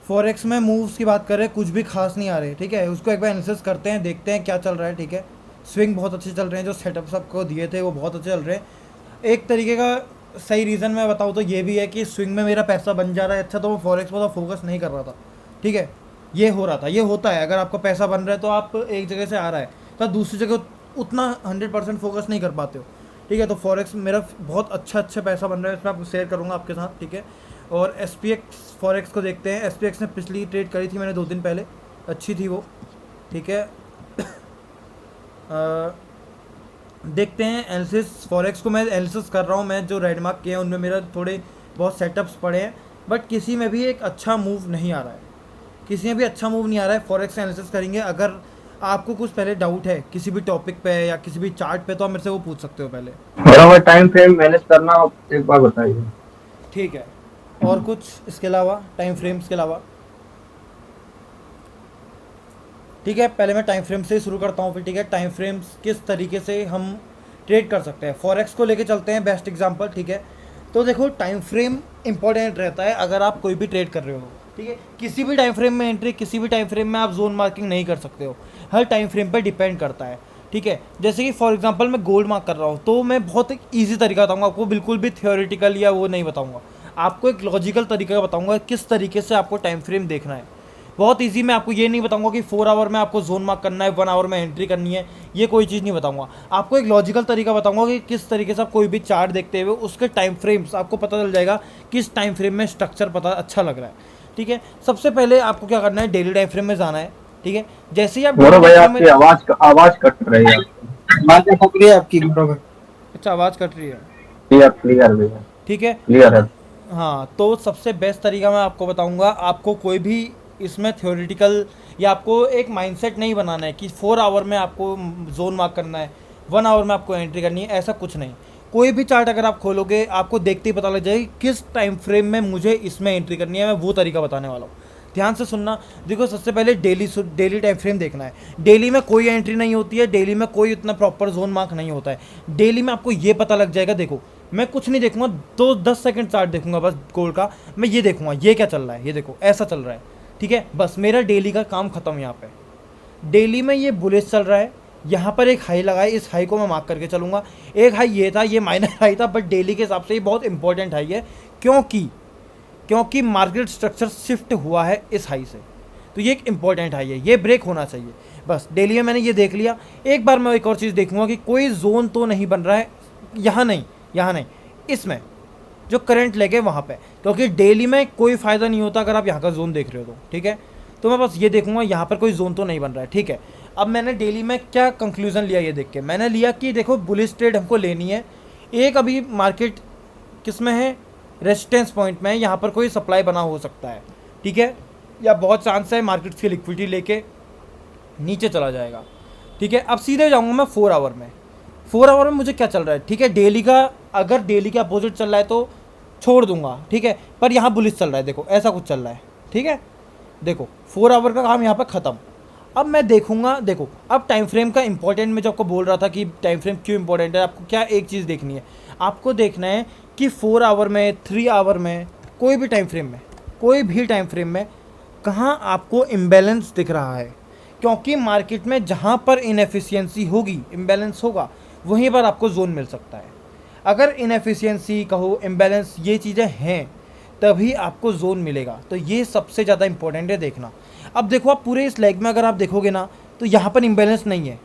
Forex में moves की बात करें, कुछ भी खास नहीं आ रहे, ठीक है। उसको एक बार एनालिसिस करते हैं, देखते हैं क्या चल रहा है, ठीक है। स्विंग बहुत अच्छे चल रहे हैं, जो सेटअप्स आपको दिए थे वो बहुत अच्छे चल रहे हैं। एक तरीके का सही रीज़न मैं बताऊँ तो ये भी है कि स्विंग में मेरा पैसा बन जा रहा है अच्छा, तो वो फॉरेक्स पर तो फोकस नहीं कर रहा था, ठीक है। ये हो रहा था, ये होता है, अगर आपका पैसा बन रहा है तो आप एक जगह से आ रहा है तो आप दूसरी जगह उतना 100% फोकस नहीं कर पाते हो, ठीक है। तो फॉरेक्स मेरा बहुत अच्छा पैसा बन रहा है, इसमें आपको शेयर करूँगा आपके साथ, ठीक है। और एस पी एक्स फॉरेक्स को देखते हैं। एस पी एक्स ने पिछली ट्रेड करी थी मैंने 2 दिन पहले, अच्छी थी वो, ठीक है। देखते हैं एनालिसिस। फॉरेक्स को मैं एनालिसिस कर रहा हूँ, मैं जो रेड मार्क किए हैं उनमें मेरा थोड़े बहुत सेटअप्स पड़े हैं, बट किसी में भी एक अच्छा मूव नहीं आ रहा है, किसी में भी अच्छा मूव नहीं आ रहा है। फॉरेक्स एनालिसिस करेंगे। अगर आपको कुछ पहले डाउट है किसी भी टॉपिक पे या किसी भी चार्ट पे, तो आप मेरे से वो पूछ सकते हो पहले, बराबर टाइम फ्रेम मैनेज करना आप एक बार बताइए। ठीक है। और कुछ इसके अलावा, टाइम फ्रेम्स के अलावा, ठीक है। पहले मैं टाइम फ्रेम से शुरू करता हूँ फिर, ठीक है। टाइम फ्रेम्स किस तरीके से हम ट्रेड कर सकते हैं, फॉरेक्स को लेके चलते हैं, बेस्ट एग्जांपल, ठीक है। तो देखो टाइम फ्रेम इंपॉर्टेंट रहता है अगर आप कोई भी ट्रेड कर रहे हो, ठीक है। किसी भी टाइम फ्रेम में एंट्री, किसी भी टाइम फ्रेम में आप जोन मार्किंग नहीं कर सकते हो, हर टाइम फ्रेम पर डिपेंड करता है, ठीक है। जैसे कि फॉर एग्जांपल मैं गोल्ड मार्क कर रहा हूँ, तो मैं बहुत एक ईजी तरीका बताऊँगा आपको, बिल्कुल भी थियोरेटिकल या वो नहीं बताऊँगा आपको, एक लॉजिकल तरीका बताऊँगा किस तरीके से आपको टाइम फ्रेम देखना है। बहुत इजी। मैं आपको ये नहीं बताऊंगा कि 4 आवर में आपको जोन मार्क करना है, 1 आवर में एंट्री करनी है, ये कोई चीज़ नहीं बताऊंगा आपको। एक लॉजिकल तरीका बताऊंगा कि किस तरीके से आप कोई भी चार्ट देखते हुए उसके टाइम फ्रेम्स आपको पता चल जाएगा किस टाइम फ्रेम में स्ट्रक्चर पता अच्छा लग रहा है, ठीक है। सबसे पहले आपको क्या करना है, डेली टाइम फ्रेम में जाना है, ठीक है। जैसे ही आप डेली गौरव भाई टाइम फ्रेम में, आपकी आवाज कट रही है आपकी। बात पकड़ी है आपकी गौरव भाई। अच्छा आवाज़ कट रही है, क्लियर क्लियर भैया। ठीक है। क्लियर है। हाँ, तो सबसे बेस्ट तरीका मैं आपको बताऊंगा, आपको कोई भी इसमें थ्योरेटिकल या आपको एक माइंडसेट नहीं बनाना है कि 4 आवर में आपको जोन मार्क करना है, 1 आवर में आपको एंट्री करनी है, ऐसा कुछ नहीं। कोई भी चार्ट अगर आप खोलोगे आपको देखते ही पता लग जाएगा किस टाइम फ्रेम में मुझे इसमें एंट्री करनी है, मैं वो तरीका बताने वाला हूँ। ध्यान से सुनना। देखो सबसे पहले डेली टाइम फ्रेम देखना है। डेली में कोई एंट्री नहीं होती है, डेली में कोई इतना प्रॉपर जोन मार्क नहीं होता है। डेली में आपको ये पता लग जाएगा, देखो मैं कुछ नहीं देखूंगा, 10 सेकंड चार्ट देखूंगा बस गोल्ड का, मैं ये देखूंगा ये क्या चल रहा है, ये देखो ऐसा चल रहा है, ठीक है। बस मेरा डेली का काम खत्म यहाँ पे। डेली में ये बुलिश चल रहा है, यहाँ पर एक हाई लगा है, इस हाई को मैं मार्क करके चलूंगा। एक हाई ये था, ये माइनर हाई था, बट डेली के हिसाब से ये बहुत इंपॉर्टेंट हाई है, क्योंकि क्योंकि मार्केट स्ट्रक्चर शिफ्ट हुआ है इस हाई से, तो ये एक इंपॉर्टेंट हाई है, ये ब्रेक होना चाहिए। बस डेली में मैंने ये देख लिया। एक बार मैं एक और चीज़ देखूंगा कि कोई जोन तो नहीं बन रहा है, यहाँ नहीं, यहाँ नहीं, इसमें जो करंट लेके वहाँ पे, क्योंकि डेली में कोई फ़ायदा नहीं होता अगर आप यहाँ का जोन देख रहे हो तो, ठीक है। तो मैं बस ये देखूंगा यहाँ पर कोई जोन तो नहीं बन रहा है, ठीक है। अब मैंने डेली में क्या कंक्लूजन लिया, ये देख के मैंने लिया कि देखो बुलिश ट्रेड हमको लेनी है। एक अभी मार्केट किस में है, रेजिस्टेंस पॉइंट में है, यहाँ पर कोई सप्लाई बना हो सकता है, ठीक है, या बहुत चांस है मार्केट की लिक्विडिटी लेके नीचे चला जाएगा, ठीक है। अब सीधे जाऊँगा मैं 4 आवर में। 4 आवर में मुझे क्या चल रहा है, ठीक है। डेली का, अगर डेली का अपोजिट चल रहा है तो छोड़ दूंगा, ठीक है, पर यहाँ बुलिश चल रहा है, देखो ऐसा कुछ चल रहा है, ठीक है। देखो 4 आवर का काम यहाँ पर ख़त्म। अब मैं देखूंगा, देखो अब टाइम फ्रेम का इंपॉर्टेंट, मैं जो आपको बोल रहा था कि टाइम फ्रेम क्यों इंपॉर्टेंट है, आपको क्या एक चीज़ देखनी है, आपको देखना है कि 4 आवर में, 3 आवर में, कोई भी टाइम फ्रेम में, कोई भी टाइम फ्रेम में कहाँ आपको इम्बैलेंस दिख रहा है। क्योंकि मार्केट में जहाँ पर इनएफिशिएंसी होगी, इम्बैलेंस होगा, वहीं पर आपको जोन मिल सकता है। अगर इनएफिशिएंसी कहो, इम्बैलेंस, ये चीज़ें हैं, तभी आपको जोन मिलेगा। तो ये सबसे ज़्यादा इंपॉर्टेंट है देखना। अब देखो आप पूरे इस लेग में अगर आप देखोगे ना, तो यहाँ पर इम्बैलेंस नहीं है,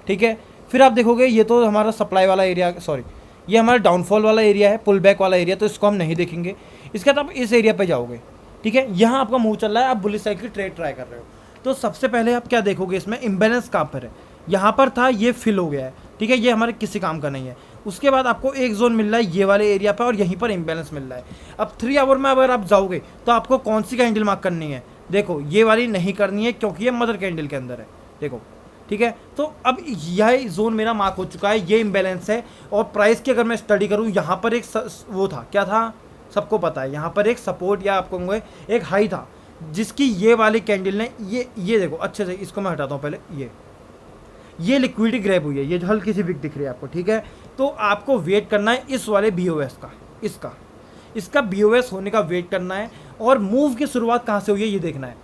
ठीक है। फिर आप देखोगे ये तो हमारा सप्लाई वाला एरिया, सॉरी ये हमारा डाउनफॉल वाला एरिया है, पुल बैक वाला एरिया, तो इसको हम नहीं देखेंगे। इसके बाद आप इस एरिया पे जाओगे, ठीक है, यहाँ आपका मूव चल रहा है, आप बुलिश साइड की ट्रेड ट्राई कर रहे हो। तो सबसे पहले आप क्या देखोगे, इसमें इम्बैलेंस कहाँ पर है, यहाँ पर था, ये फिल हो गया है, ठीक है, ये हमारे किसी काम का नहीं है। उसके बाद आपको एक जोन मिल रहा है ये वाले एरिया पर, और यहीं पर इम्बैलेंस मिल रहा है। अब 3 आवर में अगर आप जाओगे तो आपको कौन सी कैंडल मार्क करनी है, देखो ये वाली नहीं करनी है, क्योंकि ये मदर कैंडल के अंदर है, देखो, ठीक है। तो अब यह जोन मेरा मार्क हो चुका है, ये इम्बैलेंस है। और प्राइस की अगर मैं स्टडी करूँ, यहाँ पर एक वो था, क्या था, सबको पता है, यहाँ पर एक सपोर्ट या आपको कहूँगे एक हाई था, जिसकी ये वाली कैंडल ने, ये देखो अच्छे से, इसको मैं हटाता हूँ पहले, ये लिक्विडिटी ग्रैब हुई है, ये जो हल्की सी विक दिख रही है आपको, ठीक है। तो आपको वेट करना है इस वाले BOS का, इसका BOS होने का वेट करना है। और मूव की शुरुआत कहाँ से हुई है ये देखना है।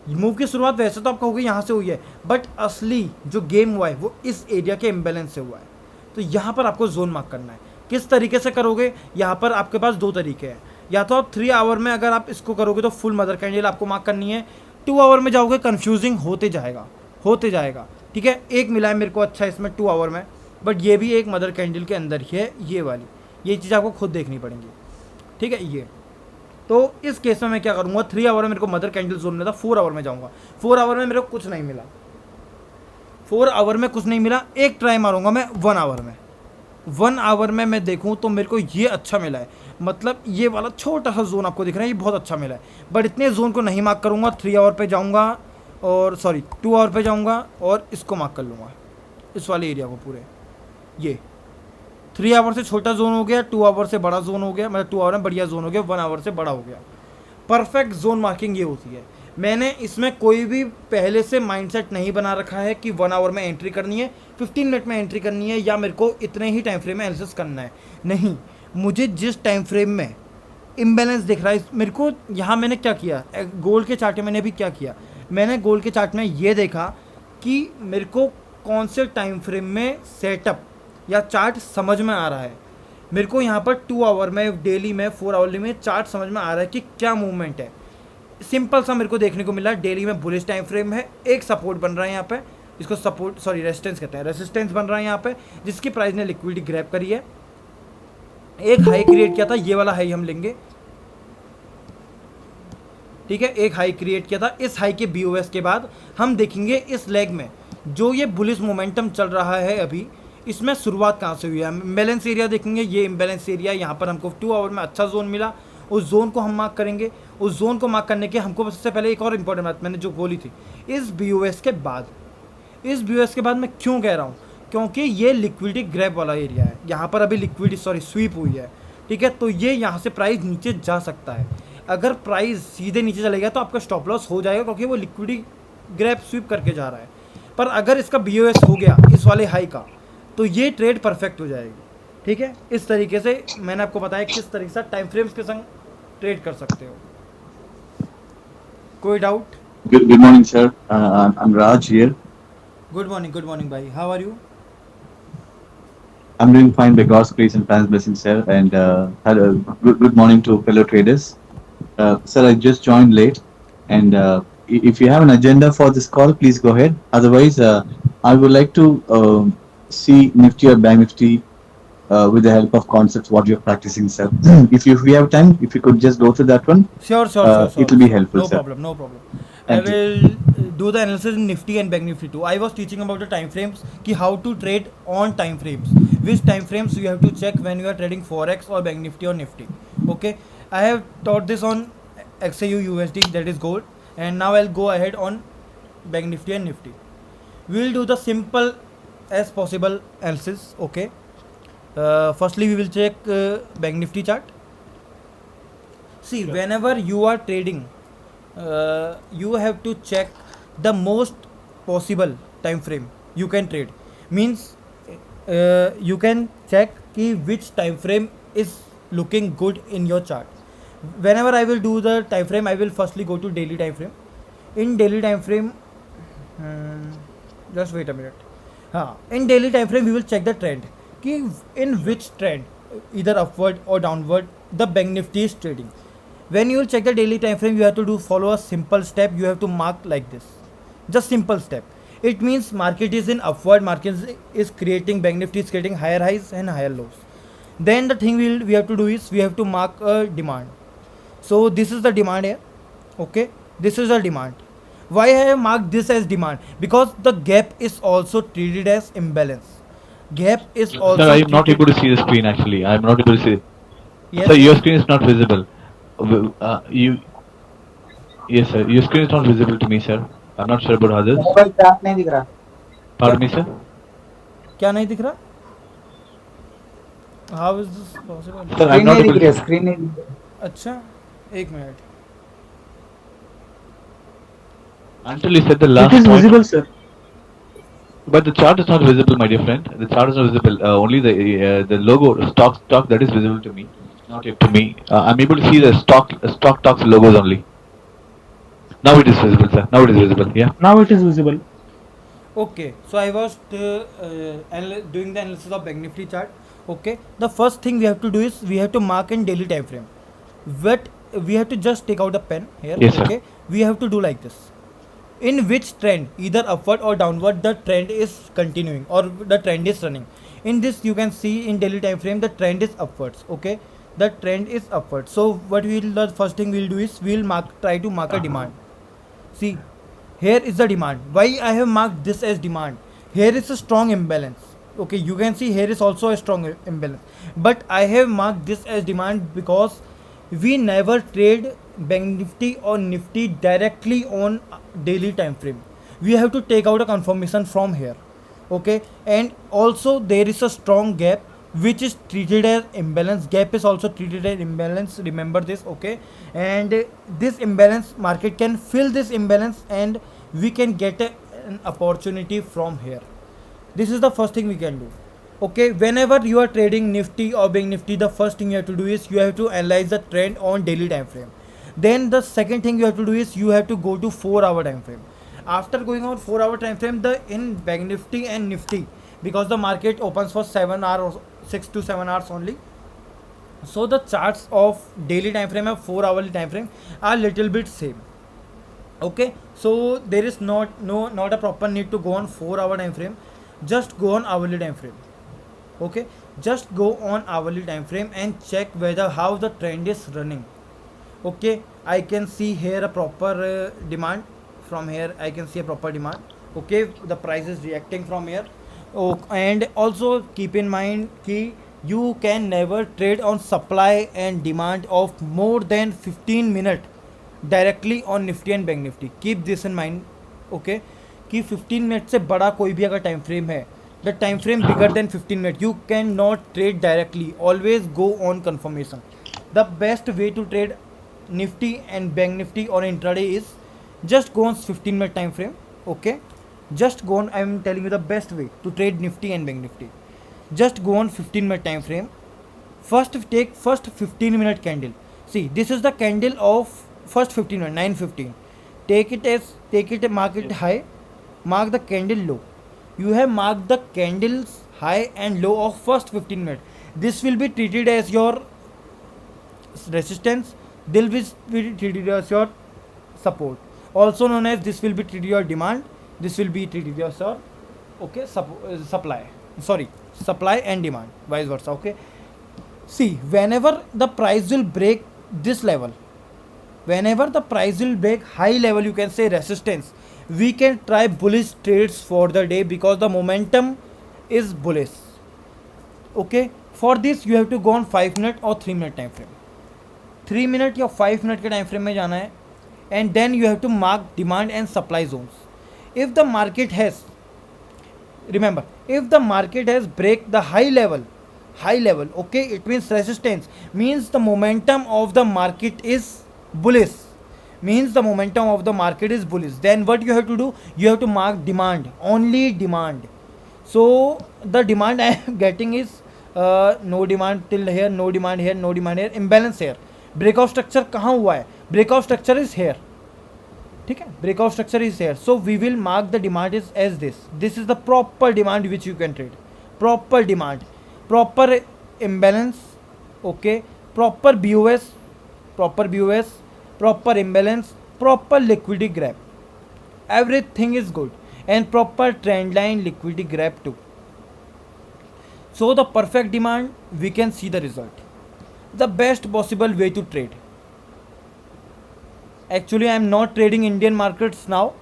मूव की शुरुआत वैसे तो आप कहोगे यहाँ से हुई है, बट असली जो गेम हुआ है वो इस एरिया के इम्बेलेंस से हुआ है। तो यहाँ पर आपको जोन मार्क करना है। किस तरीके से करोगे, यहाँ पर आपके पास दो तरीके हैं। या तो आप 3 आवर में अगर आप इसको करोगे तो फुल मदर कैंडल आपको मार्क करनी है। 2 आवर में जाओगे कन्फ्यूजिंग होते जाएगा। ठीक है, एक मिला है मेरे को अच्छा इसमें 2 आवर में, बट ये भी एक मदर कैंडल के अंदर ही है, ये वाली। ये चीज़ आपको खुद देखनी पड़ेंगी। ठीक है, ये तो इस केस में मैं क्या करूँगा, 3 आवर में मेरे को मदर कैंडल जोन में था, 4 आवर में जाऊँगा। 4 आवर में मेरे को कुछ नहीं मिला, 4 आवर में कुछ नहीं मिला। एक ट्राई मारूंगा मैं 1 आवर में। 1 आवर में मैं देखूं तो मेरे को ये अच्छा मिला है, मतलब ये वाला छोटा सा जोन आपको दिख रहा है, ये बहुत अच्छा मिला है। बट इतने जोन को नहीं मार्क करूँगा, 3 आवर पे जाऊँगा और 2 आवर पे जाऊँगा और इसको मार्क कर लूँगा, इस वाले एरिया को पूरे। ये 3 आवर से छोटा जोन हो गया, 2 आवर से बड़ा जोन हो गया, मतलब 2 आवर में बढ़िया जोन हो गया, 1 आवर से बड़ा हो गया। परफेक्ट जोन मार्किंग ये होती है। मैंने इसमें कोई भी पहले से माइंडसेट नहीं बना रखा है कि 1 आवर में एंट्री करनी है, 15 मिनट में एंट्री करनी है, या मेरे को इतने ही टाइम फ्रेम में एनालिसिस करना है। नहीं, मुझे जिस टाइम फ्रेम में इम्बैलेंस दिख रहा है मेरे को, यहाँ मैंने क्या किया, गोल्ड के चार्ट में मैंने भी क्या किया, मैंने गोल्ड के चार्ट में ये देखा कि मेरे को कौन से टाइम फ्रेम में सेटअप या चार्ट समझ में आ रहा है। मेरे को यहाँ पर 2 आवर में, डेली में, 4 आवर में चार्ट समझ में आ रहा है कि क्या मूवमेंट है। सिंपल सा मेरे को देखने को मिला, डेली में बुलिश टाइम फ्रेम है, एक सपोर्ट बन रहा है यहाँ पे, इसको सपोर्ट रेजिस्टेंस कहते हैं, रेजिस्टेंस बन रहा है यहाँ पे, जिसकी प्राइस ने लिक्विडिटी ग्रैब करी है। एक हाई क्रिएट किया था, ये वाला हाई हम लेंगे। ठीक है, एक हाई क्रिएट किया था, इस हाई के BOS के बाद हम देखेंगे इस लेग में जो ये बुलिश मोमेंटम चल रहा है अभी, इसमें शुरुआत कहाँ से हुई है। इम्बैलेंस एरिया देखेंगे, ये इम्बैलेंस एरिया, यहाँ पर हमको 2 आवर में अच्छा जोन मिला, उस जोन को हम मार्क करेंगे। उस जोन को मार्क करने के हमको सबसे पहले एक और इम्पोर्टेंट बात मैंने जो बोली थी, इस BOS के बाद मैं क्यों कह रहा हूँ, क्योंकि ये लिक्विडिटी ग्रैब वाला एरिया है, यहाँ पर अभी लिक्विडिटी स्वीप हुई है। ठीक है, तो ये यहाँ से प्राइस नीचे जा सकता है। अगर प्राइस सीधे नीचे चलेगा तो आपका स्टॉप लॉस हो जाएगा, क्योंकि वो लिक्विडिटी ग्रैब स्वीप करके जा रहा है। पर अगर इसका BOS हो गया इस वाले हाई का, तो ये ट्रेड परफेक्ट हो जाएगी। ठीक है, इस तरीके से मैंने आपको बताया किस तरीके से टाइम फ्रेम्स के संग ट्रेड कर सकते हो। कोई doubt? Good morning, sir. I'm Raj here. Good morning भाई, how are you? I'm doing fine by God's grace and God's blessing, sir. And good morning to fellow traders. Sir, I just joined late, and if you have an agenda for this call, please go ahead. Otherwise, I would like to see Nifty or Bank Nifty with the help of concepts what you're practicing, sir. if we have time, if you could just go through that one, Sure. it will be helpful, No sir. problem. I Thank you. will do the analysis in Nifty and Bank Nifty too. I was teaching about the time frames, कि how to trade on time frames. Which time frames you have to check when you are trading Forex or Bank Nifty or Nifty. Okay, I have taught this on XAU USD, that is gold, and now I'll go ahead on Bank Nifty and Nifty. We will do the simple as possible analysis. Okay. Firstly, we will check Bank Nifty chart. See, Sure. whenever you are trading, you have to check the most possible time frame you can trade. Means you can check ki which time frame is looking good in your chart. Whenever I will do the time frame, I will firstly go to daily time frame. In daily time frame, just wait a minute. In daily time frame, we will check the trend. कि in which trend, either upward or downward, the Bank Nifty is trading. When you will check the daily time frame, you have to follow a simple step. You have to mark like this, just simple step. It means market is in upward, market is creating, Bank Nifty is creating higher highs and higher lows. Then the thing we have to do is we have to mark a demand. So this is the demand here. Okay, this is the demand. Why I have marked this as demand? Because the gap is also treated as imbalance. Gap is also. Sir, I am not able to see the screen actually. I am not able to see. Yes. Sir, your screen is not visible. Yes, sir. Your screen is not visible to me, sir. I'm not sure about others. Mobile पे आप नहीं दिख रहा। Pardon me, sir. क्या नहीं दिख रहा? How is this possible? Sir, I'm not able to. Screen नहीं दिख रहा। अच्छा, एक minute. Until you said the last It is point. visible, sir. But the chart is not visible, my dear friend. The chart is not visible. Only the logo stock that is visible to me. Not yet to me. I'm able to see the stock talks logos only. Now it is visible, sir. Now it is visible. Yeah. Now it is visible. Okay, so I was doing the analysis of Bank Nifty chart. Okay, the first thing we have to do is we have to mark in daily time frame. But we have to just take out a pen here. Yes, sir. Okay, we have to do like this. In which trend, either upward or downward, the trend is continuing or the trend is running. In this, you can see in daily time frame the trend is upwards. Okay, the trend is upward. So what we will, the first thing we'll do is we'll try to mark a demand. See, here is the demand. Why I have marked this as demand? Here is a strong imbalance. Okay, you can see here is also a strong imbalance, but I have marked this as demand because we never trade Bank Nifty or Nifty directly on daily time frame. We have to take out a confirmation from here. Okay, and also there is a strong gap which is treated as imbalance. Gap is also treated as imbalance, remember this. Okay, and this imbalance, market can fill this imbalance and we can get an opportunity from here. This is the first thing we can do. Okay, whenever you are trading Nifty or Bank Nifty, the first thing you have to do is you have to analyze the trend on daily time frame. Then the second thing you have to do is you have to go to 4-hour time frame. After going on 4-hour time frame, the in Bank Nifty and Nifty, because the market opens for 7 hours, 6 to 7 hours only, so the charts of daily time frame and 4-hourly time frame are little bit same. Okay, so there is not a proper need to go on 4-hour time frame, just go on hourly time frame. Okay, just go on hourly time frame and check whether how the trend is running. Okay, I can see here a proper demand. From here I can see a proper demand. Okay, the price is reacting from here. Oh, and also keep in mind कि you can never trade on supply and demand of more than 15 minutes directly on Nifty and Bank Nifty. Keep this in mind. Okay, कि 15 minute से बड़ा कोई भी अगर time frame है, the time frame bigger than 15 minutes, you cannot trade directly. Always go on confirmation. The best way to trade Nifty and Bank Nifty or intraday is just go on 15-minute time frame. Okay, just go on. I am telling you the best way to trade Nifty and Bank Nifty. Just go on 15-minute time frame. First take first 15-minute candle. See, this is the candle of first 15 minute, 9:15. Take it, mark it high, mark the candle low. You have marked the candles high and low of first 15 minutes. This will be treated as your resistance. This will be treated as your support. Also known as this will be treated your demand. This will be treated as your supply. Sorry, supply and demand, vice versa. Okay. See, whenever the price will break this level, whenever the price will break high level, you can say resistance, we can try bullish trades for the day because the momentum is bullish. Okay, for this you have to go on 5-minute or 3-minute time frame. 3-minute या 5-minute के time frame में जाना है, and then you have to mark demand and supply zones. If the market has, remember, if the market has break the high level, okay, it means resistance, means the momentum of the market is bullish, means the momentum of the market is bullish. Then what you have to do, you have to mark demand, only demand. So the demand I am getting is no demand till here, no demand here, no demand here, imbalance here. Breakout structure कहाँ हुआ है? Breakout structure is here. ठीक है, breakout structure is here. So we will mark the demand is as this. This is the proper demand which you can trade. Proper demand, proper imbalance. Okay, proper BOS, proper imbalance, proper liquidity grab. Everything is good, and proper trend line liquidity grab too. So the perfect demand, we can see the result. The best possible way to trade. Actually, I am not trading Indian markets now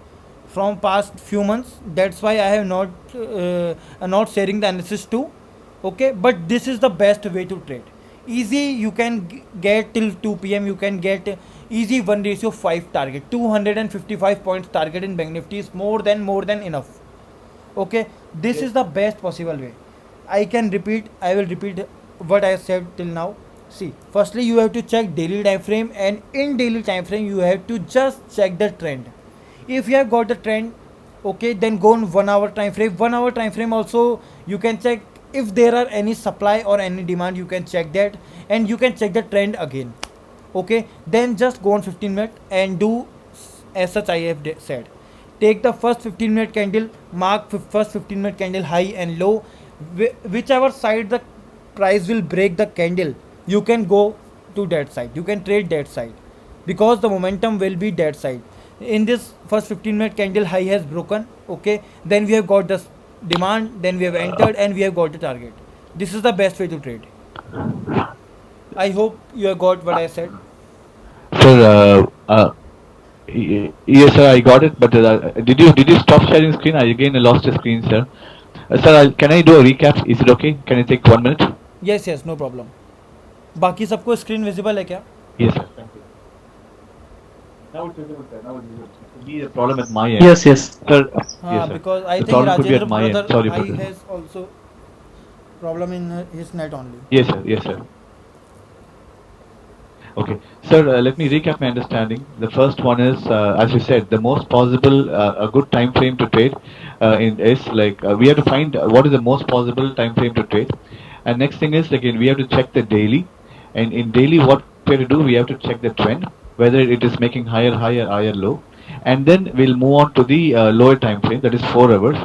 from past few months. That's why I have not sharing the analysis too. Okay, but this is the best way to trade. Easy, you can get till 2 p.m. You can get easy 1:5 target. 255 points target in Bank Nifty is more than enough. Okay, this is the best possible way. I will repeat what I said till now. See, firstly you have to check daily time frame, and in daily time frame you have to just check the trend. If you have got the trend, okay, then go on 1-hour time frame. 1-hour time frame also you can check if there are any supply or any demand, you can check that, and you can check the trend again. Okay, then just go on 15 minute and do as such I have said. Take the first 15-minute candle, mark first 15-minute candle high and low. Whichever side the price will break the candle, you can go to that side, you can trade that side, because the momentum will be that side. In this first 15-minute candle, high has broken. Okay, then we have got the demand, then we have entered and we have got the target. This is the best way to trade. I hope you have got what I said. Sir, yes, sir, I got it. But did you stop sharing screen? I again lost the screen, sir. Sir, can I do a recap? Is it okay? Can I take 1 minute? Yes, yes, no problem. बाकी सबको screen visible है क्या? Yes, sir. Thank you. Now it's visible, sir. Now it's visible. It could be a problem at my end. Yes, yes. Sir. हाँ, Yes, sir. because I The think problem could be at Rajendra my end. brother Sorry for I this. has also problem in his net only. Yes, sir. Yes, sir. Okay, sir. Let me recap my understanding. The first one is, as you said, the most possible a good time frame to trade is like we have to find what is the most possible time frame to trade, and next thing is again we have to check the daily, and in daily what we have to do, we have to check the trend whether it is making higher high or higher low, and then we'll move on to the lower time frame, that is 4 hours.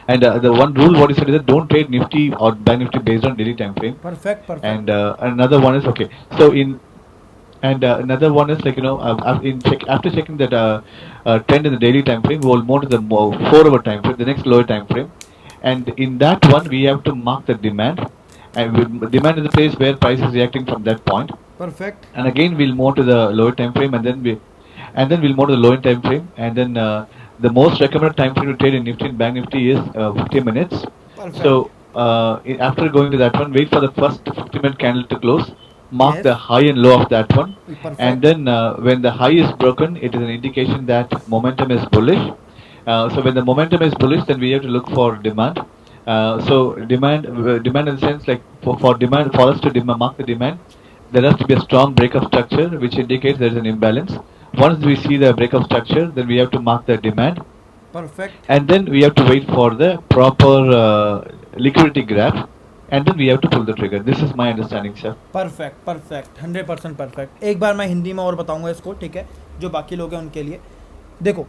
And the one rule what is said is that don't trade Nifty or Bank Nifty based on daily time frame. Perfect, perfect. And another one is okay. So in and another one is like after checking that trend in the daily time frame, we will move to the 4-hour time frame, the next lower time frame, and in that one we have to mark the demand, and demand is the place where price is reacting from that point. Perfect. And again we'll move to the lower time frame, and then we'll move to the lower time frame, and then the most recommended time frame to trade in Nifty and Bank Nifty is 15 minutes. Perfect. So after going to that one, wait for the first 15-minute candle to close, mark Yes. the high and low of that one, Perfect. and then when the high is broken, it is an indication that momentum is bullish. So when the momentum is bullish, then we have to look for demand. So demand in the sense like for demand, for us to mark the demand, there has to be a strong break of structure which indicates there is an imbalance. Once we see the break of structure, then we have to mark the demand, Perfect. and then we have to wait for the proper liquidity graph, and then we have to pull the trigger. This is my understanding, sir. Perfect perfect 100% perfect. एक बार मैं हिंदी में और बताऊंगा इसको, ठीक है, जो बाकी लोग हैं उनके लिए. देखो,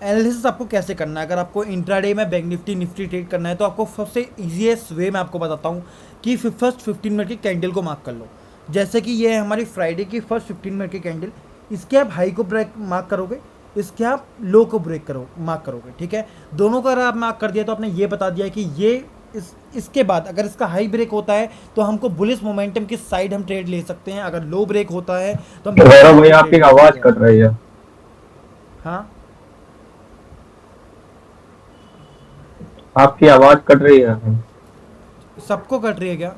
एनालिसिस आपको कैसे करना है. अगर आपको इंट्राडे में बैंक निफ्टी ट्रेड करना है तो आपको सबसे ईजीएस्ट वे मैं आपको बताता हूँ कि फर्स्ट 15 मिनट की कैंडल को मार्क कर लो. जैसे कि ये है हमारी फ्राइडे की फर्स्ट 15 मिनट की कैंडल. इसके आप हाई को ब्रेक मार्क करोगे, इसके आप लो को मार्क करोगे, ठीक है. दोनों का अगर आप मार्क कर दिया तो आपने ये बता दिया कि ये इसके बाद अगर इसका हाई ब्रेक होता है तो हमको बुलिश मोमेंटम की साइड हम ट्रेड ले सकते हैं. अगर लो ब्रेक होता है तो हम भाई आपकी आवाज कट रही है. हाँ, आपकी आवाज कट रही है. सबको कट रही है क्या?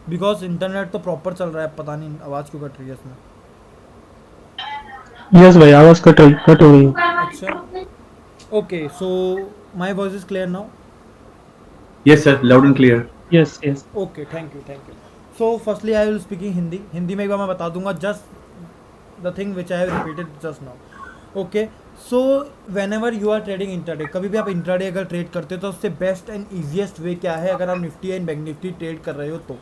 बिकॉज इंटरनेट तो प्रॉपर चल रहा है, पता नहीं आवाज़ क्यों कट रही है इसमें. यस भाई आवाज कट हो रही है. अच्छा, okay, so my voice is clear now. Yes, sir. Loud and clear. Yes yes. Okay, thank you. So firstly I will speaking Hindi में एक बार मैं बता दूंगा just the thing which I have repeated just now. Okay, so whenever you are trading intraday, कभी भी आप intraday अगर ट्रेड करते हो तो उससे बेस्ट एंड ईजिएस्ट वे क्या है अगर आप Nifty and bank Nifty trade कर रहे हो तो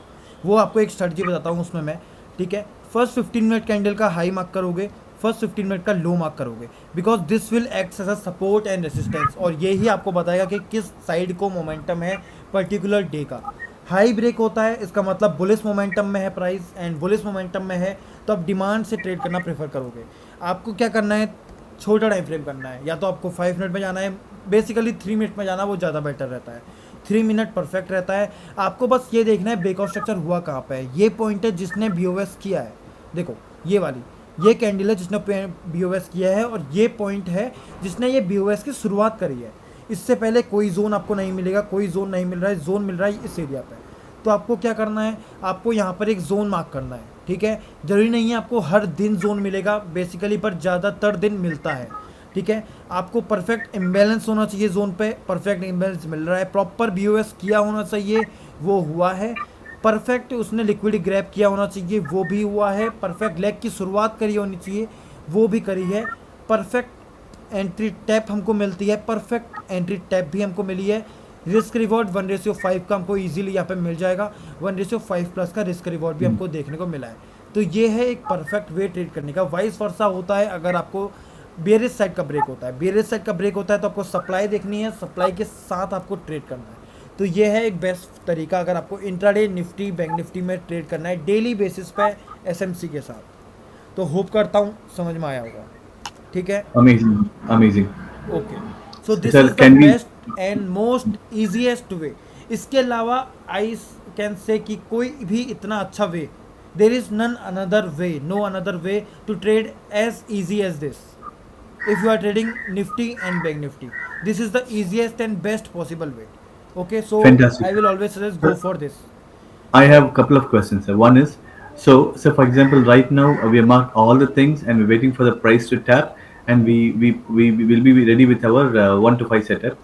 वो आपको एक स्ट्रेटजी बताता हूँ उसमें मैं, ठीक है. फर्स्ट 15 मिनट कैंडल का हाई मार्क करोगे, फर्स्ट 15 मिनट का लो मार्क करोगे, because this will act as a support and resistance, और ये ही आपको बताएगा कि किस साइड को मोमेंटम है पर्टिकुलर डे का. हाई ब्रेक होता है इसका मतलब बुलिश मोमेंटम में है प्राइस, एंड बुलिश मोमेंटम में है तो आप डिमांड से ट्रेड करना प्रेफर करोगे. आपको क्या करना है, छोटा टाइम फ्रेम करना है, या तो आपको 5 मिनट में जाना है, बेसिकली 3 मिनट में जाना वो ज़्यादा बेटर रहता है. 3 मिनट परफेक्ट रहता है. आपको बस ये देखना है ब्रेक ऑफ स्ट्रक्चर हुआ कहाँ पे है. ये पॉइंट है जिसने BOS किया है, देखो ये वाली ये कैंडल है जिसने BOS किया है, और ये पॉइंट है जिसने ये BOS की शुरुआत करी है. इससे पहले कोई जोन आपको नहीं मिलेगा, कोई जोन नहीं मिल रहा है, जोन मिल रहा है इस एरिया पे. तो आपको क्या करना है, आपको यहाँ पर एक जोन मार्क करना है, ठीक है. ज़रूरी नहीं है आपको हर दिन जोन मिलेगा बेसिकली, पर ज़्यादातर दिन मिलता है, ठीक है. आपको परफेक्ट इम्बैलेंस होना चाहिए जोन पे, परफेक्ट इम्बैलेंस मिल रहा है, प्रॉपर BOS किया होना चाहिए, वो हुआ है. परफेक्ट उसने लिक्विड ग्रैब किया होना चाहिए, वो भी हुआ है. परफेक्ट लेग की शुरुआत करी होनी चाहिए, वो भी करी है. परफेक्ट एंट्री टैप हमको मिलती है, परफेक्ट एंट्री टैप भी हमको मिली है. रिस्क रिवॉर्ड 1:5 का हमको इजीली यहाँ पे मिल जाएगा, 1:5 प्लस का रिस्क रिवॉर्ड भी हमको देखने को मिला है। तो ये है एक परफेक्ट वे ट्रेड करने का। वाइस वर्सा होता है अगर आपको बेरिश साइड का ब्रेक होता है, बेरिश साइड का ब्रेक होता है तो आपको सप्लाई देखनी है, सप्लाई के साथ आपको ट्रेड करना है। तो ये है एक बेस्ट तरीका अगर आपको इंट्राडे निफ्टी बैंक निफ्टी में ट्रेड करना है डेली बेसिस पे एसएमसी के साथ। तो होप करता हूँ समझ में आया होगा, ठीक है। Amazing, amazing. Okay, so this Sir, is the can we- best and most easiest वे। इसके अलावा आई कैन से कि कोई भी इतना अच्छा way, there is none another way, no another way to trade as easy as this. if you are trading nifty and bank nifty, this is the easiest and best possible way. Okay, so Fantastic. I will always suggest go for this. I have a couple of questions, sir. One is, so for example, right now we have marked all the things and we're waiting for the price to tap, and we will be ready with our 1 to 5 setup.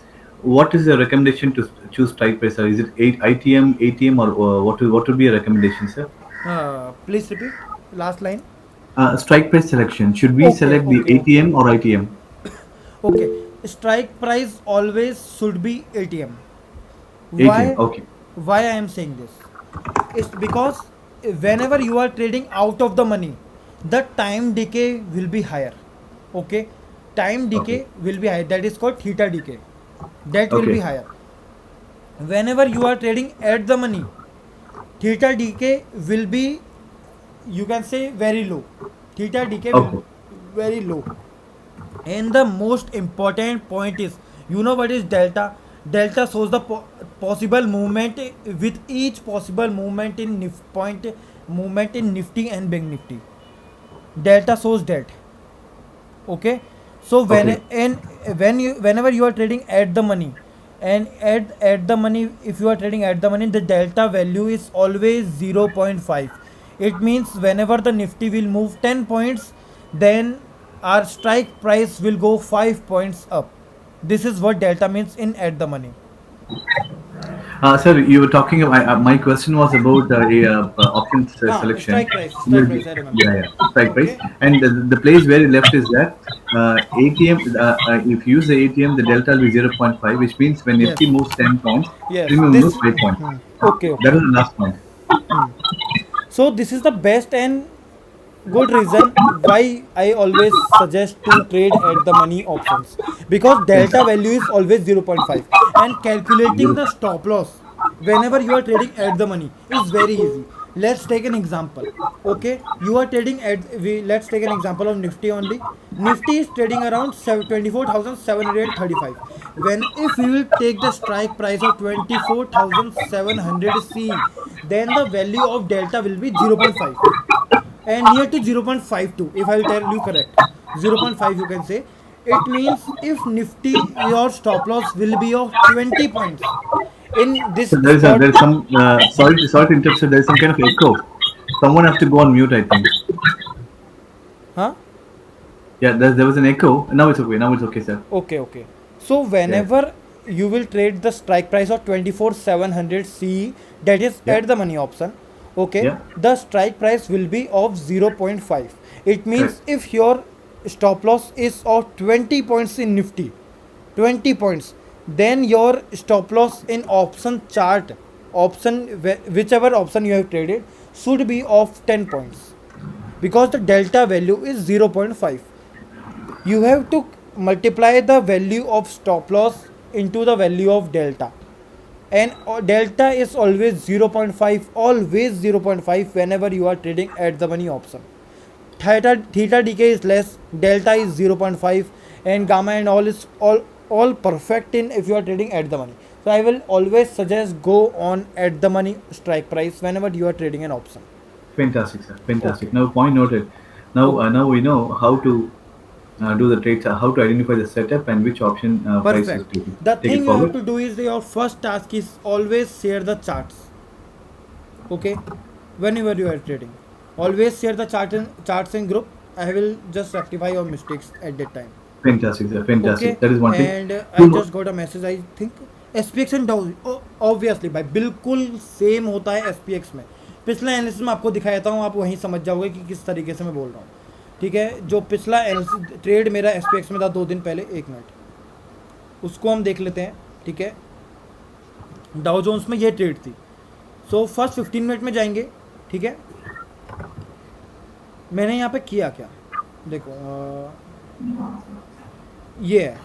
What is the recommendation to choose strike price, sir? Is it ITM, ATM, or what would be a recommendation, sir? Please repeat last line. Strike price selection. Should we Okay, select the okay, ATM or ITM? Okay, strike price always should be ATM. Why? ATM. Okay. Why I am saying this? It's because whenever you are trading out of the money, the time decay will be higher. Okay, time decay will be higher. That is called theta decay. That will Okay. be higher. Whenever you are trading at the money, theta decay will be, you can say, very low. Theta decay will Okay. be very low. And the most important point is, you know what is delta? Delta shows the possible movement with each possible movement in movement in nifty and bank nifty. Delta shows that. Okay, so whenever you are trading at the money, and at the money, if you are trading at the money, the delta value is always 0.5. It means whenever the nifty will move 10 points, then our strike price will go 5 points up. This is what delta means in at the money. Sir, you were talking about, my question was about options selection. Strike price, I remember. Yeah, strike price. Okay. And the place where you left is that ATM, if you use the ATM, the delta will be 0.5, which means when Yes. Nifty moves 10 points, Yes, premium this- moves 5 points. Okay. That is the last point. So this is the best and good reason why I always suggest to trade at the money options, because delta value is always 0.5, and calculating the stop loss whenever you are trading at the money is very easy. Let's take an example. Okay, you are trading let's take an example of Nifty only. Nifty is trading around 24,735. When if we will take the strike price of 24,700 C, then the value of delta will be 0.5 and near to 0.52. If I will tell you correct, 0.5 you can say. It means if Nifty, your stop loss will be of 20 points. In this So there is some, sorry to interrupt, sir, there is some kind of echo. Someone has to go on mute, I think. huh? Yeah, there was an echo. Now it's okay, sir. Okay. So whenever you will trade the strike price of 24,700 C, that is Yeah. at the money option. Okay, Yeah. the strike price will be of 0.5. It means Correct. if your stop loss is of 20 points in Nifty, 20 points, then your stop loss in option chart, whichever option you have traded, should be of 10 points, because the delta value is 0.5. You have to multiply the value of stop loss into the value of delta, and delta is always 0.5, always 0.5 whenever you are trading at the money option. Theta decay is less, delta is 0.5, and gamma and all is all perfect in if you are trading at the money. So I will always suggest go on at the money strike price whenever you are trading an option. Fantastic, sir. Fantastic. Now, point noted. Now we know how to do the trades, how to identify the setup and which option price is Perfect. taken. The Take it thing you forward. have to do is your first task is always share the charts. Okay, whenever you are trading, always share the charts in group. I will just rectify your mistakes at that time. Fantastic, sir. Fantastic. Okay, That is one thing. and I Two more- just got a message. I think SPX and Dow, obviously भाई बिल्कुल same होता है SPX में. पिछला analysis में आपको दिखाया था हूँ, आप वहीं समझ जाओगे कि किस तरीके से मैं बोल रहा हूँ. ठीक है, जो पिछला ट्रेड मेरा SPX में था 2 दिन पहले, 1 मिनट उसको हम देख लेते हैं. ठीक है, डाउ जोन्स में ये ट्रेड थी। सो फर्स्ट 15 मिनट में जाएंगे, ठीक है। मैंने यहाँ पे किया क्या, देखो ये है,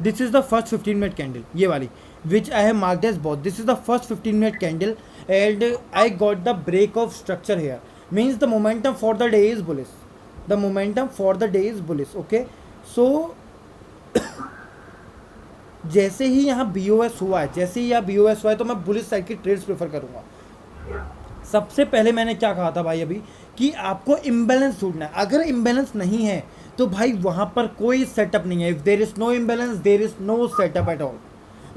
this is the first 15 minute candle, ये वाली which I have marked as both. This is the first 15 minute candle and I got the break of structure here, means the momentum for the day is bullish, the momentum for the day is bullish, okay. So जैसे ही यहाँ BOS हुआ है, जैसे ही यहाँ BOS हुआ है तो मैं बुलिश साइड की ट्रेड्स प्रेफर करूँगा। सबसे पहले मैंने क्या कहा था भाई अभी, कि आपको इम्बैलेंस ढूंढना है। अगर इम्बैलेंस नहीं है तो भाई वहाँ पर कोई सेटअप नहीं है। If there is no imbalance there is no setup at all,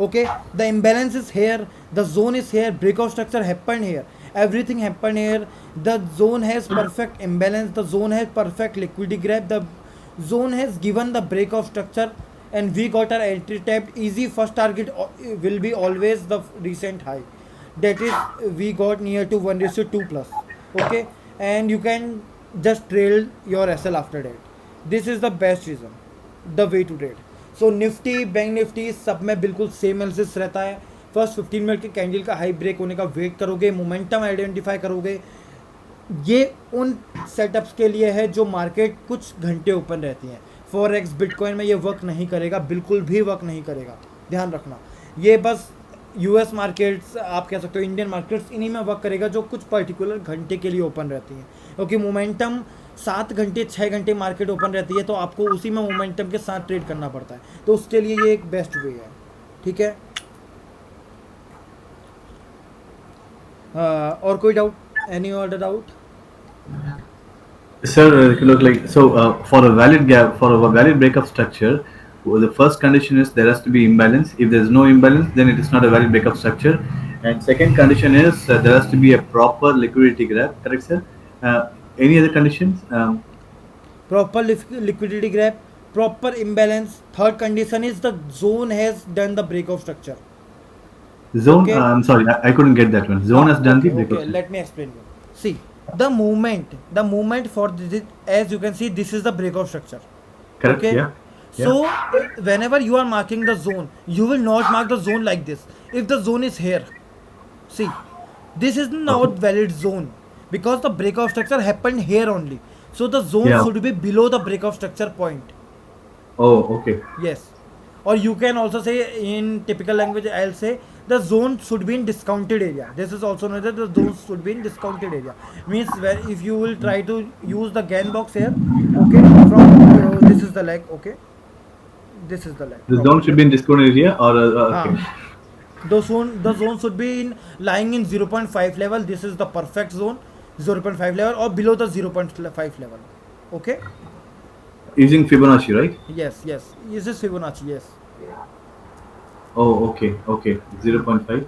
okay, the imbalance is here, the zone is here, breakout structure happened here, everything happened here, the zone has perfect imbalance, the zone has perfect liquidity grab, the zone has given the breakout structure and we got our entry tapped easy. First target will be always the recent high, that is we got near to 1:2 plus, okay, and you can just trail your SL after that. This is the best reason, the way to trade. So Nifty, bank Nifty सब में बिल्कुल same analysis रहता है। First 15 minute के candle का high break होने का wait करोगे, मोमेंटम आइडेंटिफाई करोगे। ये उन सेटअप्स के लिए है जो मार्केट कुछ घंटे ओपन रहती हैं। फॉरेक्स, बिटकॉइन में ये वर्क नहीं करेगा, बिल्कुल भी वर्क नहीं करेगा, ध्यान रखना। ये बस US मार्केट्स, आप कह सकते हो इंडियन मार्केट्स, इन्हीं में वर्क करेगा जो कुछ पर्टिकुलर घंटे के लिए ओपन रहती हैं, क्योंकि मोमेंटम 7 घंटे 6 घंटे मार्केट ओपन रहती है, तो आपको उसी में मोमेंटम के साथ ट्रेड करना पड़ता है। तो उसके लिए ये एक बेस्ट वे है, ठीक है। और कोई doubt, any other doubt? Sir, look like so for a valid gap, for a valid breakup structure, the first condition is there has to be imbalance. If there is no imbalance, then it is not a valid breakup structure. And second condition is there has to be a proper liquidity grab. Correct, sir? Any other conditions? Proper liquidity grab, proper imbalance. Third condition is the zone has done the breakout structure. Zone. Okay. I'm sorry, I couldn't get that one. Zone has done the breakup. Okay, let me explain you. See, the movement for this, as you can see, this is the breakout structure. Correct. Okay. Yeah. So whenever you are marking the zone, you will not mark the zone like this. If the zone is here, see, this is not valid zone because the breakout structure happened here only. So the zone should be below the breakout structure point. Oh, okay. Yes. Or you can also say in typical language, I'll say the zone should be in discounted area. This is also known as the zone should be in discounted area. Means where if you will try to use the GAN box here, okay, from this is the leg, okay, this is the leg. The zone should be in discounted area or okay. The zone should be in lying in 0.5 level. This is the perfect zone, 0.5 level or below the 0.5 level. Okay. Using Fibonacci, right? Yes. This is Fibonacci. Yes. Oh, okay. 0.5.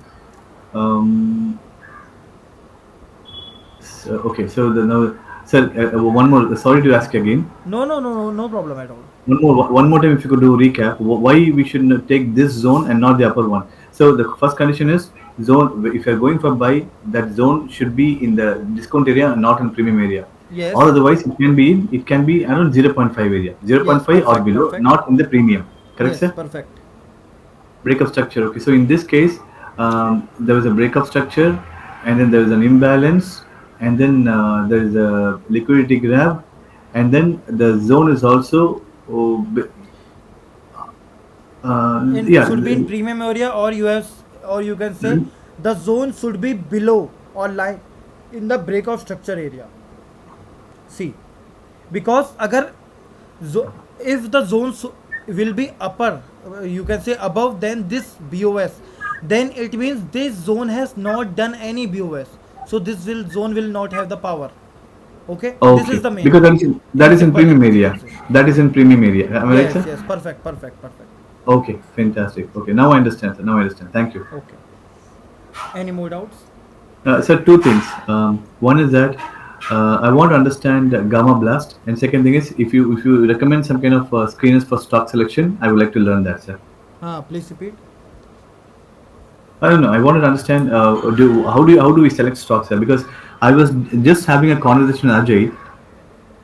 Okay, so now, sir, one more. Sorry to ask again. No problem at all. One more time, if you could do a recap, why we should take this zone and not the upper one. So the first condition is zone. If you are going for buy, that zone should be in the discount area and not in premium area. Yes. Or otherwise, it can be around 0.5 area, 0.5 yes, or below, perfect. not in the premium. Correct, Yes, sir? perfect. Breakup structure. Okay, so in this case, there was a breakup structure, and then there is an imbalance, and then there is a liquidity grab, and then the zone is also Should be in premium area, or you can say the zone should be below or lie in the breakout structure area. See, because if the zone will be upper, you can say above than this BOS, then it means this zone has not done any BOS. So this zone will not have the power. Okay. This is the main. Because that is in premium area. That is in premium area. Am I right, sir? Yes. Perfect. Okay, fantastic. Okay, now I understand, sir. Thank you. Okay. Any more doubts? Sir, two things. One is that I want to understand Gamma Blast, and second thing is if you recommend some kind of screeners for stock selection, I would like to learn that, sir. Please repeat. I don't know. I wanted to understand how do we select stocks, sir? Because I was just having a conversation with Ajay.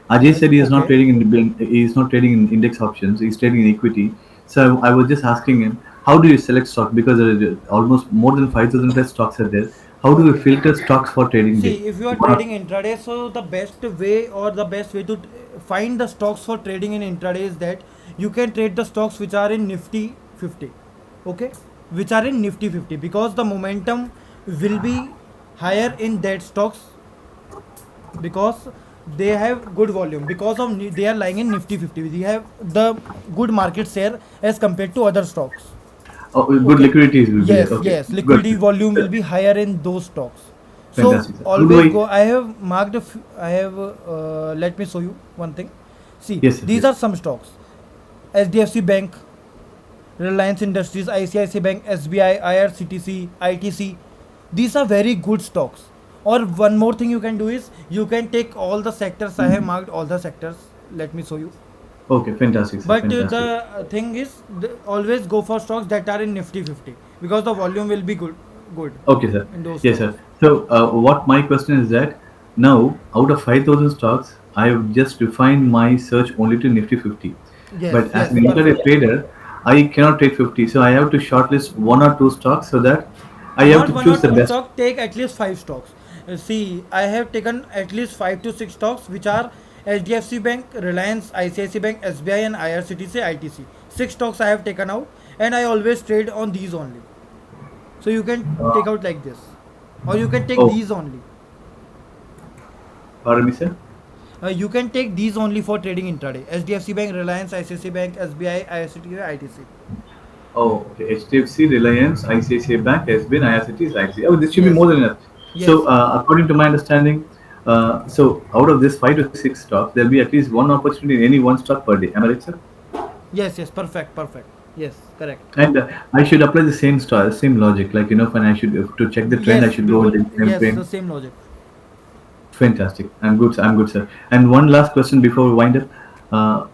Ajay said he is not trading in index options. He's trading in equity. So I was just asking him, how do you select stock? Because there is almost more than 5,000 plus stocks are there. How do we Okay. filter stocks for trading day? See, if you are trading intraday, so the best way or the best way to find the stocks for trading in intraday is that you can trade the stocks which are in Nifty 50, okay, which are in Nifty 50, because the momentum will be higher in that stocks, because they have good volume, because of they are lying in Nifty 50. They have the good market share as compared to other stocks. Oh, good Okay. liquidities will be there. Yes, Okay, yes. good. Liquidity volume will be higher in those stocks. So Fantastic. Sir. How do always I? go. I have marked. I have. Let me show you one thing. See, Yes, sir. these Yes. are some stocks. SDFC Bank, Reliance Industries, ICICI Bank, SBI, IRCTC, ITC. These are very good stocks. Or one more thing you can do is you can take all the sectors. I have marked all the sectors. Let me show you. Okay, fantastic, sir. But Fantastic. the thing is, always go for stocks that are in Nifty 50, because the volume will be good Okay, sir. in those Yes, stocks. sir. So, what my question is that now, out of 5,000 stocks, I have just refined my search only to Nifty 50. Yes, But as yes, an intraday perfect. trader, I cannot trade 50. So, I have to shortlist one or two stocks so that I have Not to one or choose the two best. stock. Take at least five stocks. See, I have taken at least 5 to 6 stocks, which are HDFC Bank, Reliance, ICICI Bank, SBI, and IRCTC, ITC. 6 stocks I have taken out, and I always trade on these only. So you can take out like this, or you can take Oh, these only. pardon me, sir. You can take these only for trading intraday. SDFC Bank, Reliance, ICICI Bank, SBI, IRCTC, ITC. Oh, okay. HDFC, Reliance, ICICI Bank, SBI, IRCT, ICICI. Oh, this should be Yes, more than enough. yes, So, according to my understanding, so out of this 5 to 6 stocks, there'll be at least one opportunity in any one stock per day. Am I right, sir? yes, yes. Perfect, perfect. Yes, correct. And I should apply the same star, same logic. Like when I should to check the trend, I Yes, should go with the time yes, the frame. same logic. Fantastic. I'm good. I'm good, sir. And one last question before we wind up. Uh,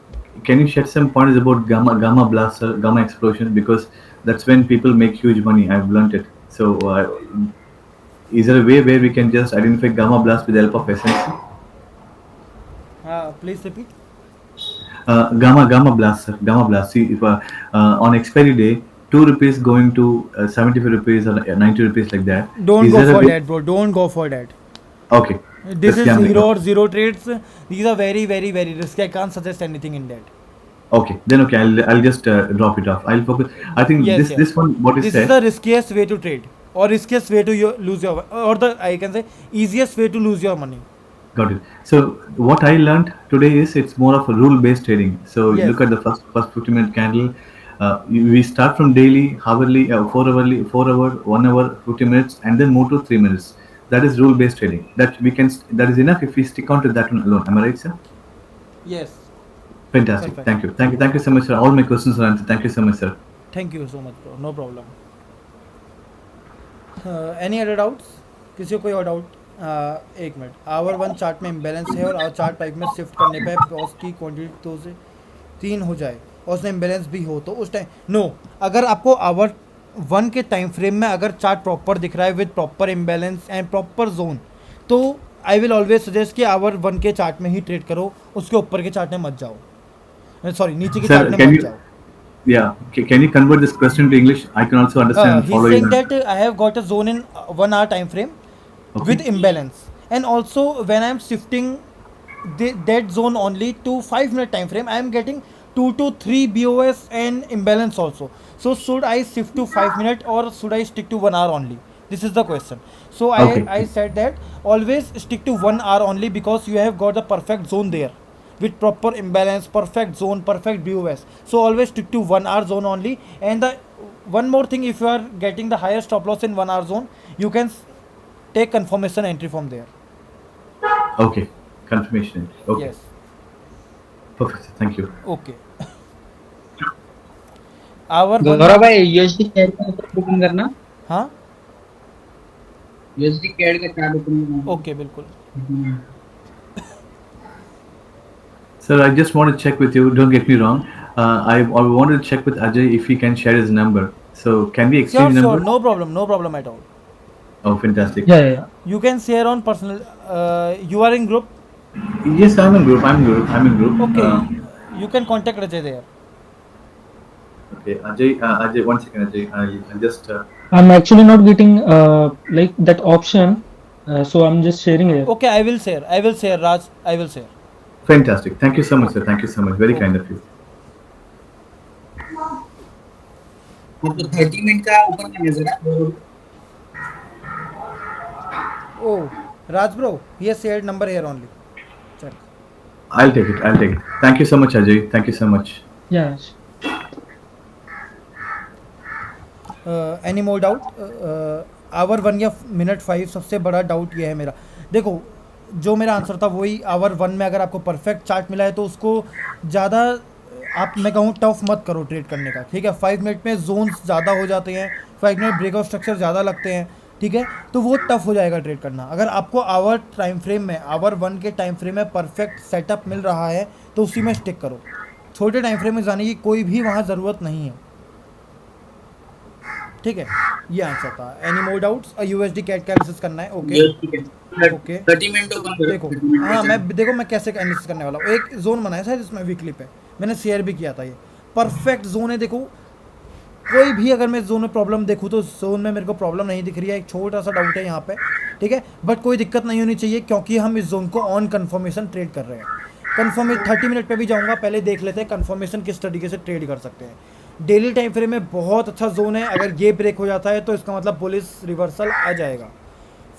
can you shed some points about gamma blast, sir, gamma explosion? Because that's when people make huge money. I've learnt it. So, is there a way where we can just identify gamma blast with the help of SNC? Please repeat. Gamma blast, sir. Gamma blast. See, if on expiry day, 2 rupees going to 75 rupees or 90 rupees like that. Don't Is go there a for way? that, bro. Don't go for that. Okay. This That's is gambling. zero or zero trades. These are very, very, very risky. I can't suggest anything in that. Okay. Then okay, I'll just drop it off. I'll focus. I think Yes, this yes. this one what is This is said. the riskiest way to trade, or riskiest way to lose your, or the I can say easiest way to lose your money. Got it. So what I learned today is it's more of a rule-based trading. So you Yes, look at the first 50-minute candle. We start from daily, hourly, 4 hourly, 4 hour, 1 hour, 50 minutes, and then move to 3 minutes. That is rule-based trading. That we can. That is enough if we stick on to that one alone. Am I right, sir? yes, Fantastic. perfect. Thank you. Thank you. Thank you so much, sir. All my questions are answered. Thank you so much, sir. Thank you so much, bro. No problem. Any other doubts? किसी को कोई और doubt? एक minute. Hour one chart में imbalance है और our chart type में shift करने पे पॉज की क्वांटिटी 2 से 3 हो जाए और उसमें इम्बेलेंस भी हो तो उस टाइम नो. अगर आपको आवर वन के टाइम फ्रेम में अगर चार्ट प्रॉपर दिख रहा है with proper imbalance and proper zone, तो आई विल ऑलवेज सजेस्ट कि आवर वन के चार्ट में ही ट्रेड करो, उसके ऊपर के चार्ट में मत जाओ, सॉरी नीचे के Sir, चार्ट में can मत you जाओ. yeah? Can you convert this question to English? I can also understand and He's follow saying you. that I have got a zone in 1 hour time frame with imbalance, and also when I am shifting that zone only to 5 minute time frame, I am getting 2 to 3 BOS and imbalance also. So should I shift to 5 minute or should I stick to 1 hour only? This is the question. So Okay. I said that always stick to 1 hour only, because you have got the perfect zone there with proper imbalance, perfect zone, perfect BOS. So always stick to 1 hour zone only. And the one more thing, if you are getting the higher stop loss in 1 hour zone, you can take confirmation entry from there. Okay. Confirmation. Okay. Yes. Perfect. sir. Thank you. Okay. Our one, गौरव भाई USD CAD का booking करना हाँ USD CAD का chart booking करना okay बिल्कुल. Sir, I just want to check with you. Don't get me wrong. I wanted to check with Ajay if he can share his number. So can we Sure, exchange sure, numbers? no problem at all. Oh, fantastic. Yeah. You can share on personal. You are in group. Yes, I'm in group. I'm in group. Okay. You can contact Rajay there. Okay, Ajay, 1 second, Ajay. I'll just. I'm actually not getting like that option, so I'm just sharing it. Okay, I will share, Raj, I will share. Fantastic. Thank you so much, sir. Thank you so much. Very Okay. kind of you. वो तो 30 minute का ऊपर का है जरा Oh, Raj bro, he has shared number here only. Check. I'll take it. I'll take it. Thank you so much, Ajay. Thank you so much. Yeah. Any more doubt? Hour 1 या minute 5 सबसे बड़ा doubt ये है मेरा। देखो, जो मेरा answer था वही, आवर 1 में अगर आपको परफेक्ट चार्ट मिला है तो उसको ज़्यादा आप, मैं कहूँ, टफ मत करो ट्रेड करने का, ठीक है। 5 मिनट में जोन्स ज़्यादा हो जाते हैं, 5 मिनट ब्रेकआउट स्ट्रक्चर ज़्यादा लगते हैं, ठीक है, तो वो टफ हो जाएगा ट्रेड करना। अगर आपको आवर टाइम फ्रेम में, आवर 1 के टाइम फ्रेम में परफेक्ट सेटअप मिल रहा है तो उसी में स्टिक करो। छोटे टाइम फ्रेम में जाने की कोई भी वहाँ ज़रूरत नहीं है, ठीक है। ये आंसर था। Any more doubts? USD CAD का एनालिसिस करना है, ओके ओके। 30 मिनट ओपन करो देखो, हाँ, मैं कैसे एनालिसिस करने वाला हूँ। एक जोन बनाया था जिसमें वीकली पे मैंने शेयर भी किया था, ये परफेक्ट जोन है। देखो, कोई भी अगर मैं जोन में प्रॉब्लम देखूँ तो जोन में मेरे को प्रॉब्लम नहीं दिख रही है, एक छोटा सा डाउट है यहाँ पे, ठीक है, बट कोई दिक्कत नहीं होनी चाहिए क्योंकि हम इस जोन को ऑन कन्फर्मेशन ट्रेड कर रहे हैं। कन्फर्मेशन 30 मिनट पे भी जाऊँगा, पहले देख लेते हैं कन्फर्मेशन किस तरीके से ट्रेड कर सकते हैं। डेली टाइम फ्रेम में बहुत अच्छा जोन है, अगर ये ब्रेक हो जाता है तो इसका मतलब बुलिश रिवर्सल आ जाएगा।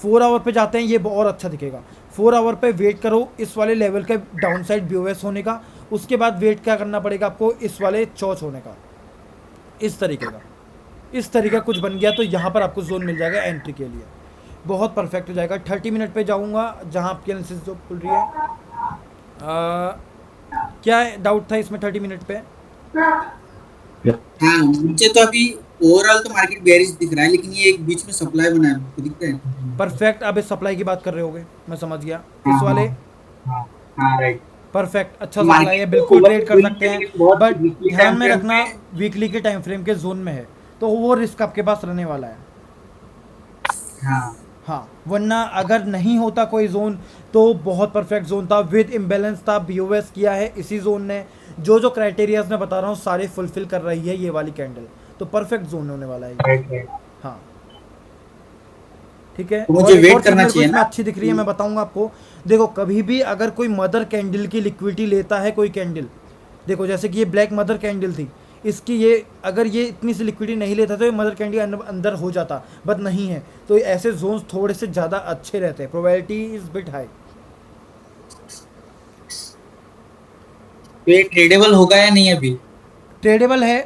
4 आवर पे जाते हैं, ये और अच्छा दिखेगा। 4 आवर पे वेट करो इस वाले लेवल के डाउन साइड BOS होने का, उसके बाद वेट क्या करना पड़ेगा आपको, इस वाले चौच होने का, इस तरीके का। इस तरीका कुछ बन गया तो यहाँ पर आपको जोन मिल जाएगा एंट्री के लिए, बहुत परफेक्ट हो जाएगा। 30 मिनट पे जाऊँगा जहाँ आपकी एनालिसिस जो खुल रही है। क्या डाउट था इसमें 30 मिनट पे? हाँ, मुझे तो अभी ओवरऑल तो मार्केट बेयरिश दिख रहा है, लेकिन ये एक बीच में सप्लाई बना है, आपको दिखता है? परफेक्ट। अब इस सप्लाई की बात कर रहे होगे, मैं समझ गया। इस वाले हाँ राइट, परफेक्ट, अच्छा सप्लाई है, बिल्कुल ट्रेड कर सकते हैं, बट ध्यान में रखना वीकली के टाइम फ्रेम के जोन में है तो वो रिस्क आपके पास रहने वाला है। हाँ, वरना अगर नहीं होता कोई जोन तो बहुत परफेक्ट जोन था, विद इम्बेलेंस था, BOS किया है इसी जोन ने, जो क्राइटेरियाज मैं बता रहा हूँ सारे फुलफिल कर रही है ये वाली कैंडल, तो परफेक्ट जोन होने वाला है ये। हाँ, ठीक है। तो मुझे और वेट और करना चीज़ चाहिए इसमें ना? अच्छी दिख रही है, मैं बताऊंगा आपको। देखो, कभी भी अगर कोई मदर कैंडल की लिक्विडिटी लेता है कोई कैंडल, देखो जैसे कि ये ब्लैक मदर कैंडल थी, इसकी ये अगर ये इतनी सी लिक्विडिटी नहीं लेता तो ये मदर कैंडल अंदर हो जाता, बट नहीं है, तो ऐसे जोन्स थोड़े से ज़्यादा अच्छे रहते हैं, प्रोबेबिलिटी इज बिट हाई। तो ये ट्रेडेबल होगा या नहीं अभी? ट्रेडेबल है,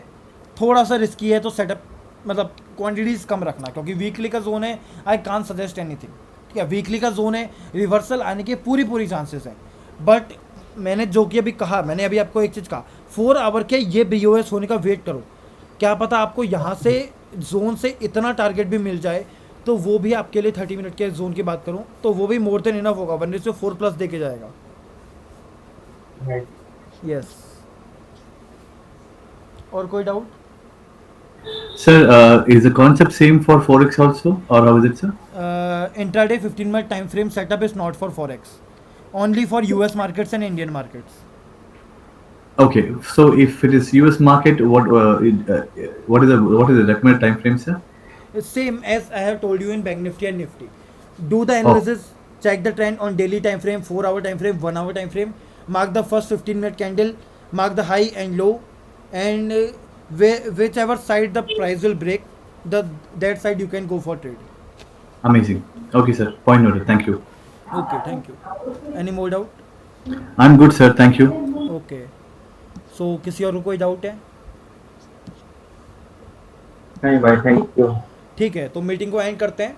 थोड़ा सा रिस्की है, तो सेटअप मतलब क्वांटिटीज़ कम रखना, क्योंकि वीकली का जोन है। आई कांट सजेस्ट एनीथिंग, ठीक है। वीकली का जोन है, रिवर्सल आने के पूरी चांसेस हैं, बट मैंने जो कि अभी कहा, मैंने अभी आपको एक चीज़ कहा, 4 आवर के ये BOS होने का वेट करो, क्या पता आपको यहाँ से जोन से इतना टारगेट भी मिल जाए तो वो भी आपके लिए 30 मिनट के जोन की बात करूँ तो वो भी मोर देन इनफ होगा, वरना से 4+ दे के जाएगा। यस, और कोई doubt? Sir, is the concept same for Forex also, or how is it, sir? Intraday 15 minute time frame setup is not for Forex, only for US markets and Indian markets. Okay, so if it is US market, what is the recommended time frame, sir? It's same as I have told you in Bank Nifty and Nifty. Do the analysis, check the trend on daily time frame, 4 hour time frame, 1 hour time frame, mark the first 15 minute candle, mark the high and low, and whichever side the price will break, that side you can go for trade. Amazing. Okay, sir. Point noted. Thank you. Okay, thank you. Any more doubt? I'm good, sir. Thank you. Okay. So किसी और को कोई doubt है? नहीं भाई, thank you. ठीक है, तो मीटिंग को एंड करते हैं।